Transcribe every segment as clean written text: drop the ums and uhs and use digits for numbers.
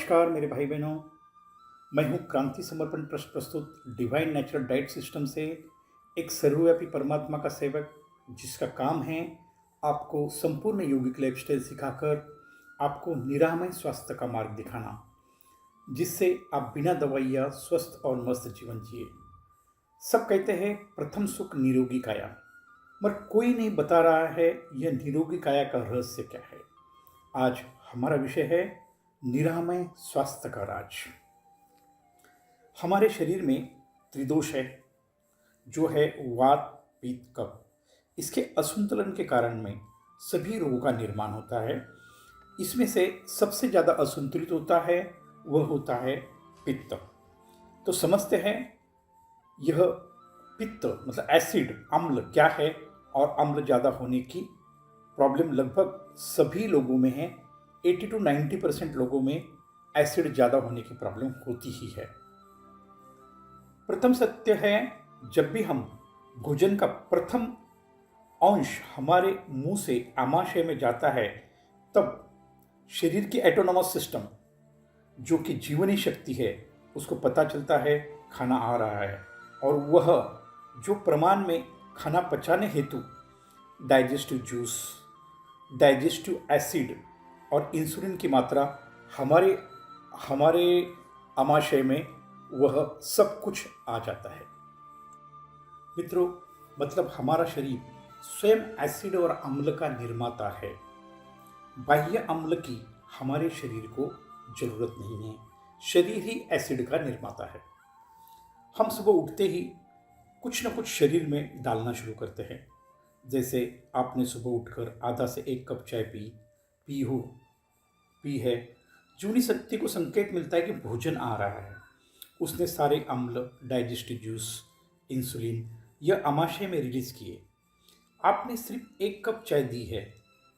नमस्कार मेरे भाई बहनों। मैं हूँ क्रांति समर्पण ट्रस्ट प्रस्तुत डिवाइन नेचुरल डाइट सिस्टम से एक सर्वव्यापी परमात्मा का सेवक, जिसका काम है आपको संपूर्ण यौगिक लाइफस्टाइल सिखाकर आपको निरामय स्वास्थ्य का मार्ग दिखाना, जिससे आप बिना दवाइयाँ स्वस्थ और मस्त जीवन जिए। सब कहते हैं प्रथम सुख निरोगी काया, मगर कोई नहीं बता रहा है यह निरोगी काया का रहस्य क्या है। आज हमारा विषय है निरामय स्वास्थ्य का राज। हमारे शरीर में त्रिदोष है, जो है वात पित्त कफ। इसके असंतुलन के कारण में सभी रोगों का निर्माण होता है। इसमें से सबसे ज़्यादा असंतुलित होता है वह होता है पित्त। तो समझते हैं यह पित्त मतलब एसिड अम्ल क्या है, और अम्ल ज़्यादा होने की प्रॉब्लम लगभग सभी लोगों में है। 80 to 90% लोगों में एसिड ज़्यादा होने की प्रॉब्लम होती ही है। प्रथम सत्य है, जब भी हम भोजन का प्रथम अंश हमारे मुंह से आमाशय में जाता है, तब शरीर की एटोनॉमस सिस्टम, जो कि जीवनी शक्ति है, उसको पता चलता है खाना आ रहा है, और वह जो प्रमाण में खाना पचाने हेतु डाइजेस्टिव जूस, डाइजेस्टिव एसिड और इंसुलिन की मात्रा हमारे हमारे आमाशय में वह सब कुछ आ जाता है। मित्रों, मतलब हमारा शरीर स्वयं एसिड और अम्ल का निर्माता है। बाह्य अम्ल की हमारे शरीर को जरूरत नहीं है, शरीर ही एसिड का निर्माता है। हम सुबह उठते ही कुछ न कुछ शरीर में डालना शुरू करते हैं। जैसे आपने सुबह उठकर आधा से 1 कप चाय पी है, जूनी शक्ति को संकेत मिलता है कि भोजन आ रहा है। उसने सारे अम्ल, डाइजेस्टिव जूस, इंसुलिन यह आमाशय में रिलीज किए। आपने सिर्फ 1 कप चाय दी है,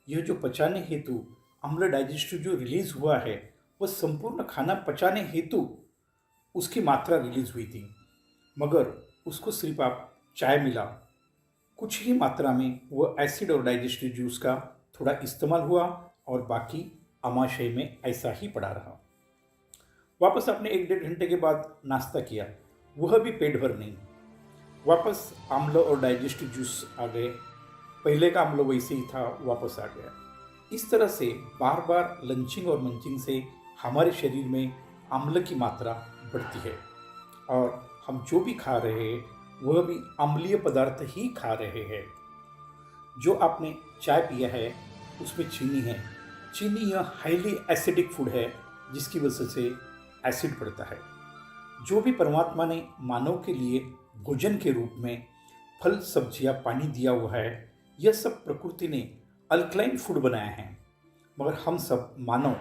यह जो पचाने हेतु अम्ल डाइजेस्टिव जो रिलीज हुआ है, वह संपूर्ण खाना पचाने हेतु उसकी मात्रा रिलीज हुई थी, मगर उसको सिर्फ आप चाय मिला, कुछ ही मात्रा में वह एसिड और डाइजेस्टिव जूस का थोड़ा इस्तेमाल हुआ और बाकी आमाशय में ऐसा ही पड़ा रहा। वापस आपने 1-1.5 घंटे के बाद नाश्ता किया, वह भी पेट भर नहीं, वापस अम्ल और डाइजेस्टिव जूस आ गए, पहले का अम्ल वैसे ही था, वापस आ गया। इस तरह से बार बार लंचिंग और मंचिंग से हमारे शरीर में अम्ल की मात्रा बढ़ती है, और हम जो भी खा रहे हैं वह भी अम्लीय पदार्थ ही खा रहे हैं। जो आपने चाय पिया है उसमें चीनी है। चीनी यह हाईली एसिडिक फूड है, जिसकी वजह से एसिड बढ़ता है। जो भी परमात्मा ने मानव के लिए भोजन के रूप में फल, सब्जियां, पानी दिया हुआ है, यह सब प्रकृति ने अल्कलाइन फूड बनाया है। मगर हम सब मानव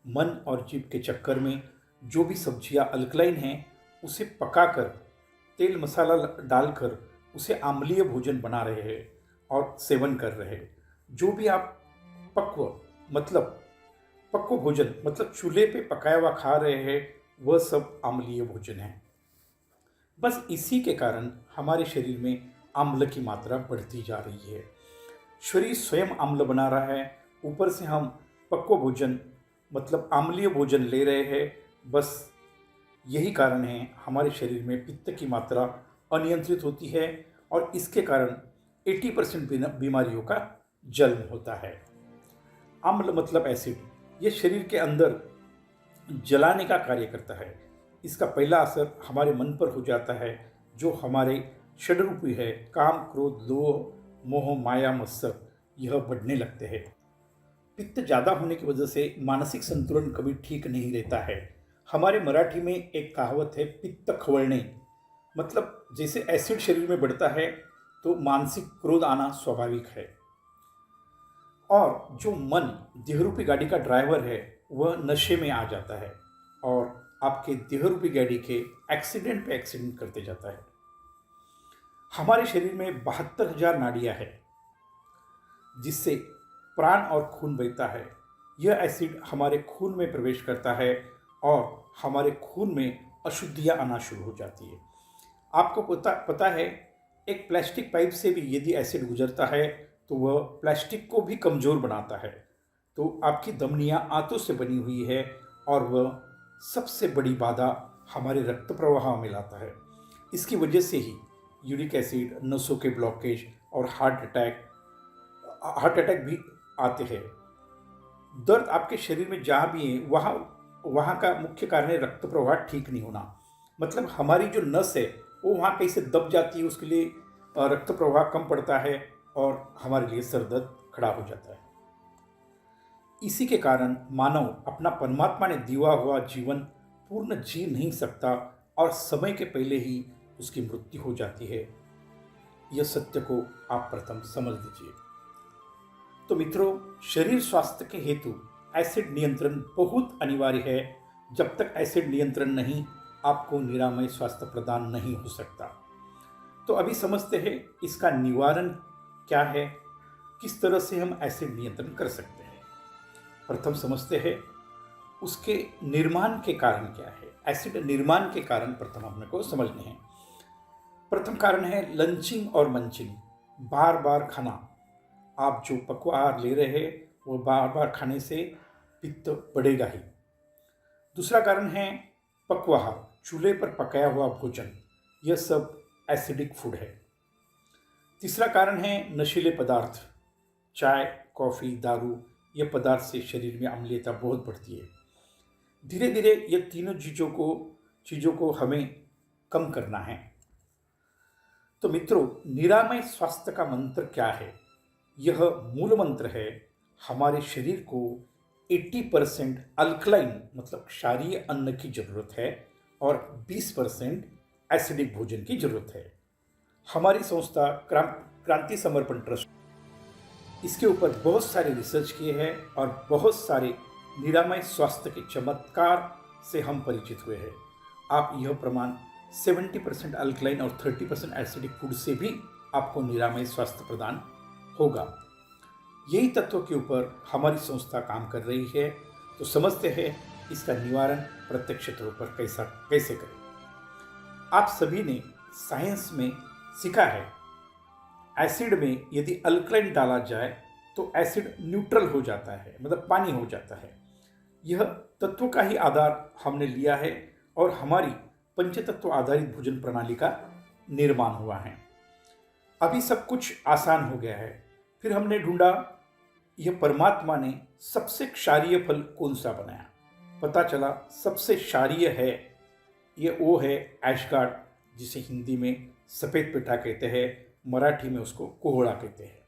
मन और जीभ के चक्कर में जो भी सब्जियां अल्कलाइन हैं, उसे पकाकर तेल मसाला डालकर उसे अम्लीय भोजन बना रहे हैं और सेवन कर रहे हैं। जो भी आप पक्व भोजन मतलब चूल्हे पे पकाया हुआ खा रहे हैं, वह सब अम्लीय भोजन है। बस इसी के कारण हमारे शरीर में अम्ल की मात्रा बढ़ती जा रही है। शरीर स्वयं अम्ल बना रहा है, ऊपर से हम पक्व भोजन मतलब अम्लीय भोजन ले रहे हैं। बस यही कारण है हमारे शरीर में पित्त की मात्रा अनियंत्रित होती है, और इसके कारण 80% बीमारियों का जन्म होता है। अम्ल मतलब एसिड, यह शरीर के अंदर जलाने का कार्य करता है। इसका पहला असर हमारे मन पर हो जाता है, जो हमारे षड्रूपी है, काम, क्रोध, लोभ, मोह, माया, मत्सर, यह बढ़ने लगते हैं। पित्त ज़्यादा होने की वजह से मानसिक संतुलन कभी ठीक नहीं रहता है। हमारे मराठी में एक कहावत है, पित्त खवळणे, मतलब जैसे एसिड शरीर में बढ़ता है तो मानसिक क्रोध आना स्वाभाविक है। और जो मन देहरूपी गाड़ी का ड्राइवर है, वह नशे में आ जाता है और आपके देहरूपी गाड़ी के एक्सीडेंट पे एक्सीडेंट करते जाता है। हमारे शरीर में 72,000 नाड़ियाँ हैं, जिससे प्राण और खून बहता है। यह एसिड हमारे खून में प्रवेश करता है और हमारे खून में अशुद्धियाँ आना शुरू हो जाती है। आपको पता है, एक प्लास्टिक पाइप से भी यदि एसिड गुजरता है तो वह प्लास्टिक को भी कमज़ोर बनाता है। तो आपकी धमनियाँ आंतों से बनी हुई है और वह सबसे बड़ी बाधा हमारे रक्त प्रवाह में लाता है। इसकी वजह से ही यूरिक एसिड, नसों के ब्लॉकेज और हार्ट अटैक भी आते हैं। दर्द आपके शरीर में जहाँ भी है वहाँ वहाँ का मुख्य कारण है रक्त प्रवाह ठीक नहीं होना। मतलब हमारी जो नस है वो वहाँ कहीं से दब जाती है, उसके लिए रक्त प्रवाह कम पड़ता है और हमारे लिए सर दर्द खड़ा हो जाता है। इसी के कारण मानव अपना परमात्मा ने दिया हुआ जीवन पूर्ण जी नहीं सकता और समय के पहले ही उसकी मृत्यु हो जाती है। यह सत्य को आप प्रथम समझ लीजिए। तो मित्रों, शरीर स्वास्थ्य के हेतु एसिड नियंत्रण बहुत अनिवार्य है। जब तक एसिड नियंत्रण नहीं, आपको निरामय स्वास्थ्य प्रदान नहीं हो सकता। तो अभी समझते हैं इसका निवारण क्या है, किस तरह से हम एसिड नियंत्रण कर सकते हैं। प्रथम समझते हैं उसके निर्माण के कारण क्या है। एसिड निर्माण के कारण प्रथम हमको समझने हैं। प्रथम कारण है लंचिंग और मंचिंग, बार बार खाना। आप जो पक्वाहार ले रहे हैं वो बार बार खाने से पित्त बढ़ेगा ही। दूसरा कारण है पक्वाहार, चूल्हे पर पकाया हुआ भोजन, यह सब एसिडिक फूड है। तीसरा कारण है नशीले पदार्थ, चाय, कॉफ़ी, दारू, यह पदार्थ से शरीर में अम्लीयता बहुत बढ़ती है। धीरे धीरे ये तीनों चीज़ों को हमें कम करना है। तो मित्रों, निरामय स्वास्थ्य का मंत्र क्या है? यह मूल मंत्र है, हमारे शरीर को 80% अल्कलाइन मतलब क्षारीय अन्न की जरूरत है और 20% एसिडिक भोजन की जरूरत है। हमारी संस्था क्रांति समर्पण ट्रस्ट इसके ऊपर बहुत सारे रिसर्च किए हैं और बहुत सारे निरामय स्वास्थ्य के चमत्कार से हम परिचित हुए हैं। आप यह प्रमाण 70% अल्कलाइन और 30% एसिडिक फूड से भी आपको निरामय स्वास्थ्य प्रदान होगा। यही तत्वों के ऊपर हमारी संस्था काम कर रही है। तो समझते हैं इसका निवारण प्रत्यक्ष तौर पर कैसे करें। आप सभी ने साइंस में सीखा है, एसिड में यदि अल्कलाइन डाला जाए तो एसिड न्यूट्रल हो जाता है, मतलब पानी हो जाता है। यह तत्वों का ही आधार हमने लिया है और हमारी पंचतत्व आधारित भोजन प्रणाली का निर्माण हुआ है। अभी सब कुछ आसान हो गया है। फिर हमने ढूंढा यह परमात्मा ने सबसे क्षारीय फल कौन सा बनाया। पता चला सबसे क्षारीय है वो है ऐशगार्ड, जिसे हिंदी में सफ़ेद पेठा कहते हैं, मराठी में उसको कोहड़ा कहते हैं।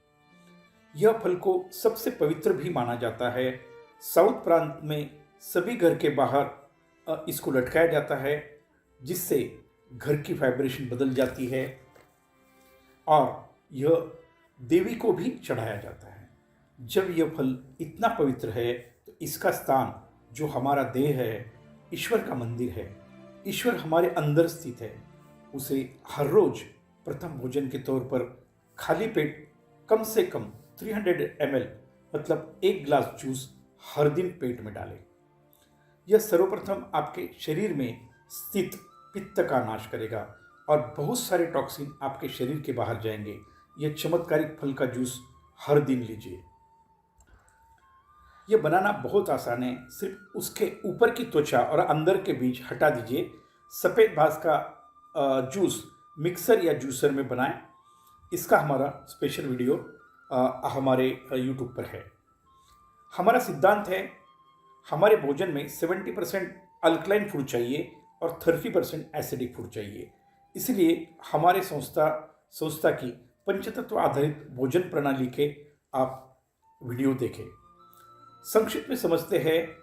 यह फल को सबसे पवित्र भी माना जाता है। साउथ प्रांत में सभी घर के बाहर इसको लटकाया जाता है, जिससे घर की वाइब्रेशन बदल जाती है और यह देवी को भी चढ़ाया जाता है। जब यह फल इतना पवित्र है तो इसका स्थान जो हमारा देह है, ईश्वर का मंदिर है, ईश्वर हमारे अंदर स्थित है, उसे हर रोज प्रथम भोजन के तौर पर खाली पेट कम से कम 300 ml मतलब 1 गिलास जूस हर दिन पेट में डालें। यह सर्वप्रथम आपके शरीर में स्थित पित्त का नाश करेगा और बहुत सारे टॉक्सिन आपके शरीर के बाहर जाएंगे। यह चमत्कारिक फल का जूस हर दिन लीजिए। यह बनाना बहुत आसान है। सिर्फ उसके ऊपर की त्वचा और अंदर के बीज हटा दीजिए। सफ़ेद घास का जूस मिक्सर या जूसर में बनाएं। इसका हमारा स्पेशल वीडियो हमारे यूट्यूब पर है। हमारा सिद्धांत है, हमारे भोजन में 70% अल्कलाइन फूड चाहिए और 30% एसिडिक फूड चाहिए। इसलिए हमारे संस्था की पंचतत्व आधारित भोजन प्रणाली के आप वीडियो देखें। संक्षिप्त में समझते हैं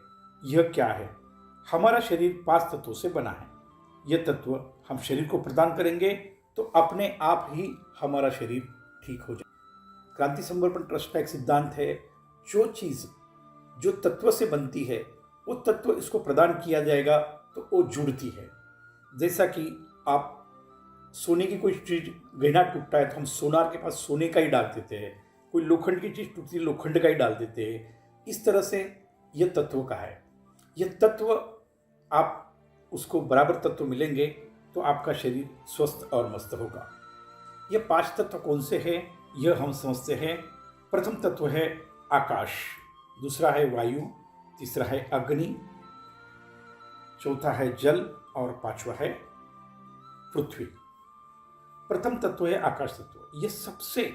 यह क्या है। हमारा शरीर 5 तत्वों से बना है। यह तत्व हम शरीर को प्रदान करेंगे तो अपने आप ही हमारा शरीर ठीक हो जाए। क्रांति समर्पण ट्रस्ट का एक सिद्धांत है, जो चीज़ जो तत्व से बनती है वो तत्व इसको प्रदान किया जाएगा तो वो जुड़ती है। जैसा कि आप सोने की कोई चीज़ गहना टूटता है तो हम सोनार के पास सोने का ही डाल देते हैं, कोई लोखंड की चीज़ टूटती है लोखंड का ही डाल देते हैं। इस तरह से यह तत्व का है। यह तत्व आप उसको बराबर तत्व मिलेंगे तो आपका शरीर स्वस्थ और मस्त होगा। यह 5 तत्व कौन से हैं यह हम समझते हैं। प्रथम तत्व है आकाश, दूसरा है वायु, तीसरा है अग्नि, चौथा है जल और पांचवा है पृथ्वी। प्रथम तत्व है आकाश तत्व। यह सबसे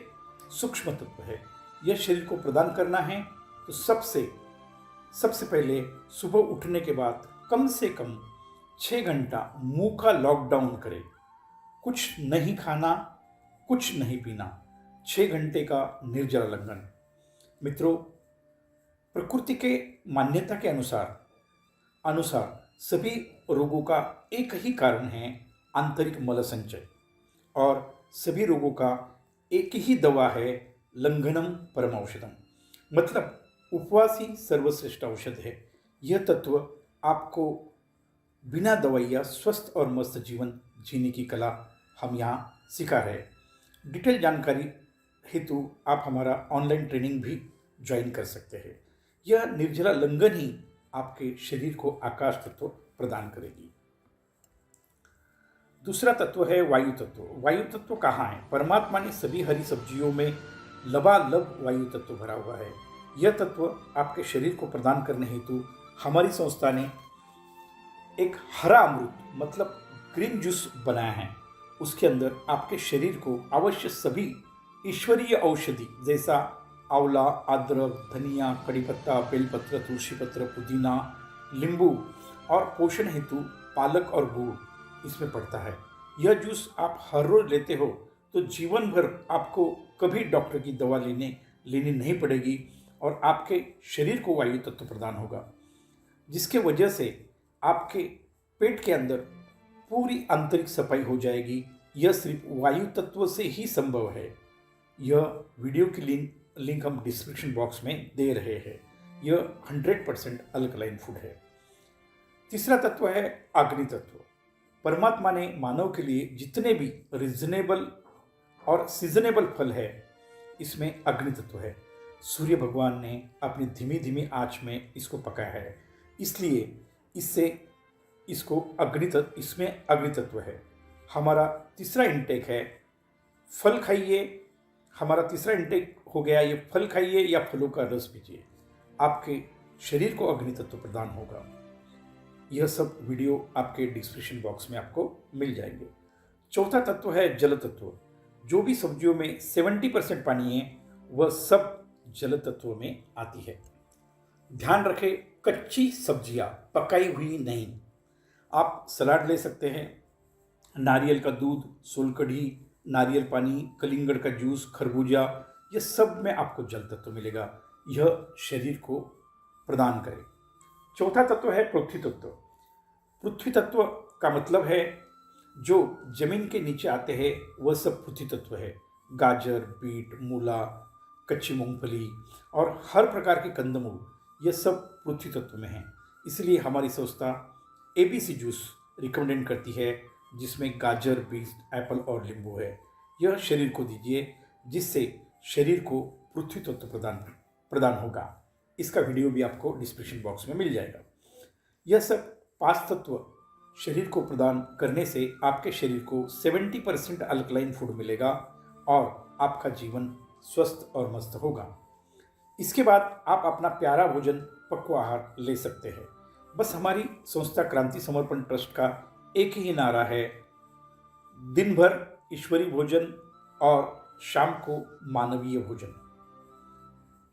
सूक्ष्म तत्व है। यह शरीर को प्रदान करना है तो सबसे पहले सुबह उठने के बाद कम से कम 6 घंटा मुंह का लॉकडाउन करें। कुछ नहीं खाना, कुछ नहीं पीना, 6 घंटे का निर्जला लंघन। मित्रों, प्रकृति के मान्यता के अनुसार सभी रोगों का एक ही कारण है, आंतरिक मल संचय, और सभी रोगों का एक ही दवा है, लंघनम परम औषधम। मतलब उपवास ही सर्वश्रेष्ठ औषध है। यह तत्व आपको बिना दवाइयाँ स्वस्थ और मस्त जीवन जीने की कला हम यहाँ सिखा रहे हैं। डिटेल जानकारी हेतु आप हमारा ऑनलाइन ट्रेनिंग भी ज्वाइन कर सकते हैं। यह निर्जला लंघन ही आपके शरीर को आकाश तत्व प्रदान करेगी। दूसरा तत्व है वायु तत्व। वायु तत्व कहाँ है? परमात्मा ने सभी हरी सब्जियों में लबालब वायु तत्व भरा हुआ है। यह तत्व आपके शरीर को प्रदान करने हेतु हमारी संस्था ने एक हरा अमृत मतलब ग्रीन जूस बनाया है। उसके अंदर आपके शरीर को अवश्य सभी ईश्वरीय औषधि जैसा आंवला, अदरक, धनिया, कड़ी पत्ता, बेलपत्र, तुलसी पत्र, पुदीना, नींबू और पोषण हेतु पालक और गुड़ इसमें पड़ता है। यह जूस आप हर रोज लेते हो तो जीवन भर आपको कभी डॉक्टर की दवा लेनी नहीं पड़ेगी और आपके शरीर को वायु तत्व प्रदान होगा, जिसके वजह से आपके पेट के अंदर पूरी आंतरिक सफाई हो जाएगी। यह सिर्फ वायु तत्व से ही संभव है। यह वीडियो की लिंक हम डिस्क्रिप्शन बॉक्स में दे रहे हैं। यह 100% अल्कलाइन फूड है। तीसरा तत्व है अग्नि तत्व। परमात्मा ने मानव के लिए जितने भी रीजनेबल और सीजनेबल फल है, इसमें अग्नि तत्व है। सूर्य भगवान ने अपनी धीमी धीमी आंच में इसको पकाया है, इसलिए इसमें अग्नि तत्व है। हमारा तीसरा इंटेक है फल खाइए। हमारा तीसरा इंटेक हो गया ये फल खाइए या फलों का रस पीजिए, आपके शरीर को अग्नि तत्व प्रदान होगा। यह सब वीडियो आपके डिस्क्रिप्शन बॉक्स में आपको मिल जाएंगे। चौथा तत्व है जल तत्व। जो भी सब्जियों में 70% पानी है वह सब जल तत्व में आती है। ध्यान रखें, कच्ची सब्जियां, पकाई हुई नहीं। आप सलाद ले सकते हैं, नारियल का दूध, सोलकढ़ी, नारियल पानी, कलिंगड़ का जूस, खरबूजा, यह सब में आपको जल तत्व मिलेगा। यह शरीर को प्रदान करे। चौथा तत्व है पृथ्वी तत्व। पृथ्वी तत्व का मतलब है जो जमीन के नीचे आते हैं वह सब पृथ्वी तत्व है। गाजर, बीट, मूला, कच्ची मूंगफली और हर प्रकार के कंदमूल, यह सब पृथ्वी तत्व में हैं। इसलिए हमारी संस्था ABC जूस रिकमेंड करती है, जिसमें गाजर, बीट, एप्पल और नींबू है। यह शरीर को दीजिए, जिससे शरीर को पृथ्वी तत्व प्रदान होगा। इसका वीडियो भी आपको डिस्क्रिप्शन बॉक्स में मिल जाएगा। यह सब 5 तत्व शरीर को प्रदान करने से आपके शरीर को 70% अल्कलाइन फूड मिलेगा और आपका जीवन स्वस्थ और मस्त होगा। इसके बाद आप अपना प्यारा भोजन, पक्व आहार ले सकते हैं। बस हमारी संस्था क्रांति समर्पण ट्रस्ट का एक ही नारा है, दिन भर ईश्वरी भोजन और शाम को मानवीय भोजन।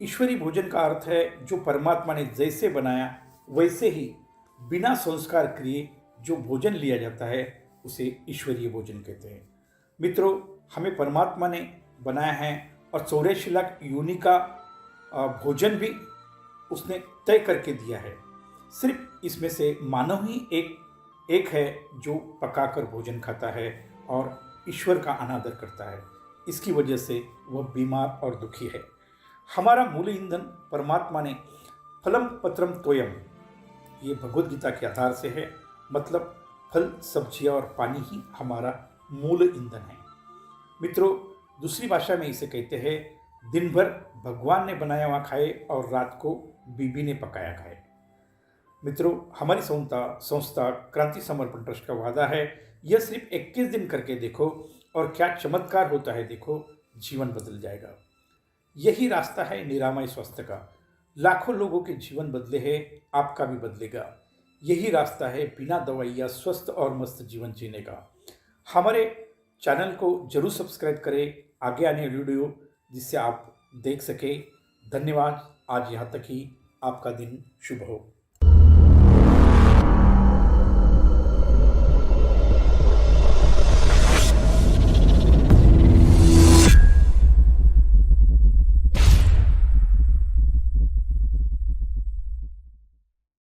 ईश्वरी भोजन का अर्थ है जो परमात्मा ने जैसे बनाया वैसे ही बिना संस्कार किए जो भोजन लिया जाता है उसे ईश्वरीय भोजन कहते हैं। मित्रों, हमें परमात्मा ने बनाया है और 84 लाख योनि का भोजन भी उसने तय करके दिया है। सिर्फ इसमें से मानव ही एक है जो पकाकर भोजन खाता है और ईश्वर का अनादर करता है। इसकी वजह से वह बीमार और दुखी है। हमारा मूल ईंधन परमात्मा ने फलम पत्रम तोयम, ये भगवद गीता के आधार से है। मतलब फल, सब्जियां और पानी ही हमारा मूल ईंधन है। मित्रों, दूसरी भाषा में इसे कहते हैं दिन भर भगवान ने बनाया हुआ खाए और रात को बीबी ने पकाया खाए। मित्रों, हमारी संस्था क्रांति समर्पण ट्रस्ट का वादा है, यह सिर्फ 21 दिन करके देखो और क्या चमत्कार होता है देखो, जीवन बदल जाएगा। यही रास्ता है निरामय स्वास्थ्य का। लाखों लोगों के जीवन बदले हैं, आपका भी बदलेगा। यही रास्ता है बिना दवाइयाँ स्वस्थ और मस्त जीवन जीने का। हमारे चैनल को जरूर सब्सक्राइब करें, आगे आने वीडियो जिससे आप देख सकें। धन्यवाद। आज यहाँ तक ही। आपका दिन शुभ हो।